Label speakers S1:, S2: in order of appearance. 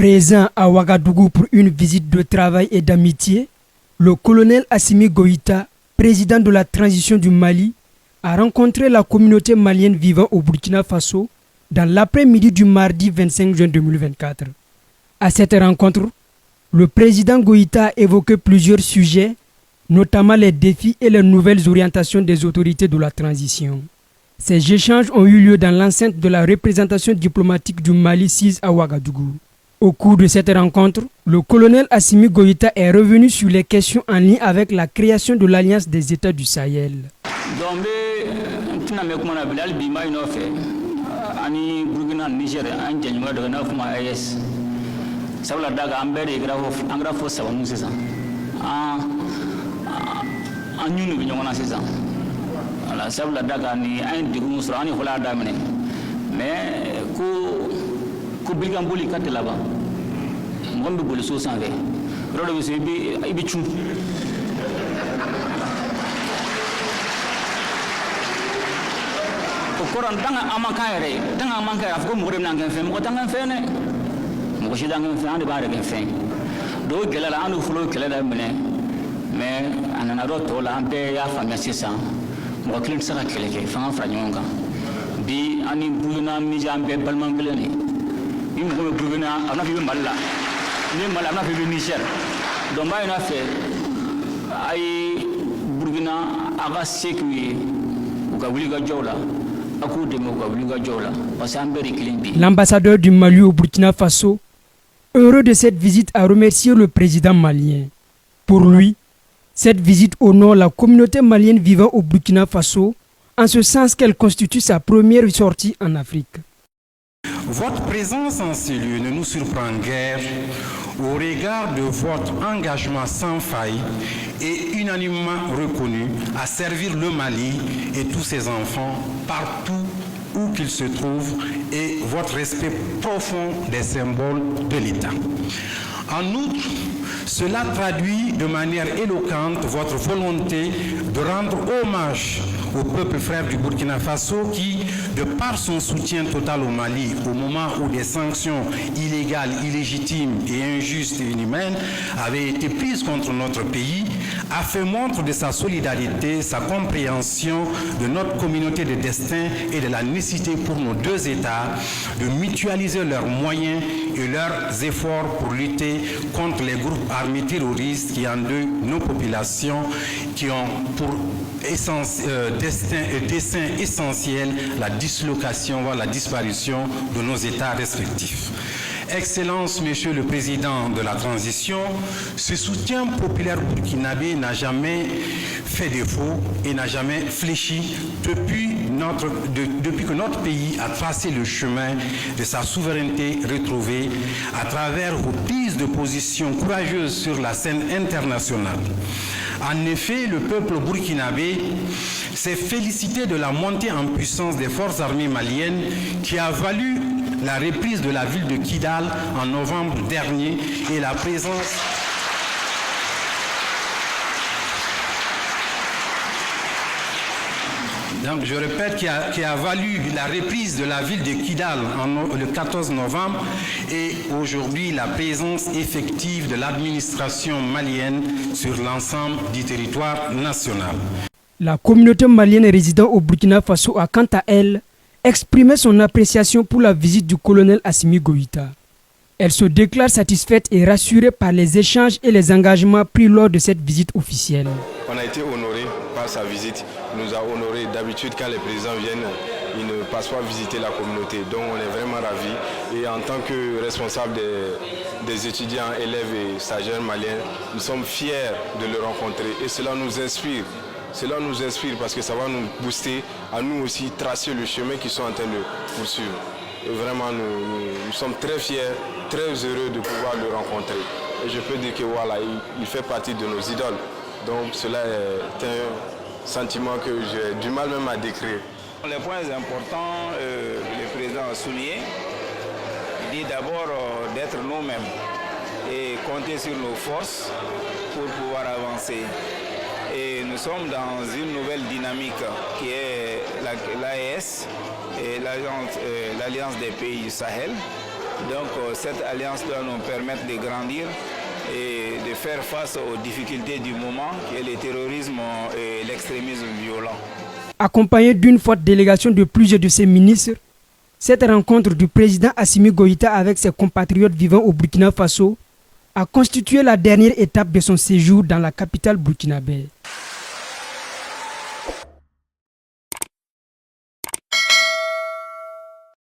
S1: Présent à Ouagadougou pour une visite de travail et d'amitié, le colonel Assimi Goïta, président de la transition du Mali, a rencontré la communauté malienne vivant au Burkina Faso dans l'après-midi du mardi 25 juin 2024. À cette rencontre, le président Goïta a évoqué plusieurs sujets, notamment les défis et les nouvelles orientations des autorités de la transition. Ces échanges ont eu lieu dans l'enceinte de la représentation diplomatique du Mali sise à Ouagadougou. Au cours de cette rencontre, le colonel Assimi Goïta est revenu sur les questions en lien avec la création de l'Alliance des États du Sahel.
S2: Ko bilgamboli kate laba ngombe boli so sanve rodo be sebi ibichu ko koran danga amakayre danga amankayre afko mo dem nangen fe mo tanga fe ne mo shi danga fe ande bare gen fe do gelala anu fulo kelala mene mais anana do to la ambe ya famia sisa mo klin saka keleke fa fra nyonga bi ani buguna mi jambe balmanglene il me dit a na fi malla ni malla na fi Niger donc ba ina fait ay Burkina aga sekwi uka wuliga jawla aku de mo ka wuliga jawla parce que amberi klimbi.
S1: L'ambassadeur du Mali au Burkina Faso, heureux de cette visite, a remercié le président malien. Pour lui, cette visite honore la communauté malienne vivant au Burkina Faso, en ce sens qu'elle constitue sa première sortie en Afrique.
S3: Votre présence en ces lieux ne nous surprend guère au regard de votre engagement sans faille et unanimement reconnu à servir le Mali et tous ses enfants partout où qu'ils se trouvent et votre respect profond des symboles de l'État. En outre, cela traduit de manière éloquente votre volonté de rendre hommage au peuple frère du Burkina Faso qui, de par son soutien total au Mali au moment où des sanctions illégales, illégitimes et injustes et inhumaines avaient été prises contre notre pays, a fait montre de sa solidarité, sa compréhension de notre communauté de destin et de la nécessité pour nos deux États de mutualiser leurs moyens et leurs efforts pour lutter contre les groupes armés terroristes qui endeuillent nos populations, qui ont pour destin essentiel la dislocation, voire la disparition de nos États respectifs. Excellence, Monsieur le Président de la Transition, ce soutien populaire burkinabé n'a jamais fait défaut et n'a jamais fléchi depuis que notre pays a tracé le chemin de sa souveraineté retrouvée à travers vos prises de position courageuses sur la scène internationale. En effet, le peuple burkinabé s'est félicité de la montée en puissance des forces armées maliennes qui a valu la reprise de la ville de Kidal en novembre dernier et la présence Donc, je répète, qui a valu la reprise de la ville de Kidal le 14 novembre et aujourd'hui la présence effective de l'administration malienne sur l'ensemble du territoire national.
S1: La communauté malienne résidant au Burkina Faso a quant à elle exprimé son appréciation pour la visite du colonel Assimi Goïta. Elle se déclare satisfaite et rassurée par les échanges et les engagements pris lors de cette visite officielle.
S4: On a été honoré par sa visite. Il nous a honoré. D'habitude, quand les présidents viennent, ils ne passent pas visiter la communauté. Donc on est vraiment ravis. Et en tant que responsable des étudiants, élèves et stagiaires maliens, nous sommes fiers de le rencontrer. Et cela nous inspire. Cela nous inspire parce que ça va nous booster à nous aussi tracer le chemin qu'ils sont en train de poursuivre. Et vraiment, nous sommes très fiers, très heureux de pouvoir le rencontrer. Et je peux dire que voilà, il fait partie de nos idoles. Donc cela est un sentiment que j'ai du mal même à décrire.
S5: Les points importants, le président a souligné, dit d'abord d'être nous-mêmes et compter sur nos forces pour pouvoir avancer. Et nous sommes dans une nouvelle dynamique qui est l'AES et l'Alliance des pays du Sahel. Donc cette alliance doit nous permettre de grandir et de faire face aux difficultés du moment, qui est le terrorisme et l'extrémisme violent.
S1: Accompagné d'une forte délégation de plusieurs de ses ministres, cette rencontre du président Assimi Goïta avec ses compatriotes vivant au Burkina Faso a constitué la dernière étape de son séjour dans la capitale burkinabé.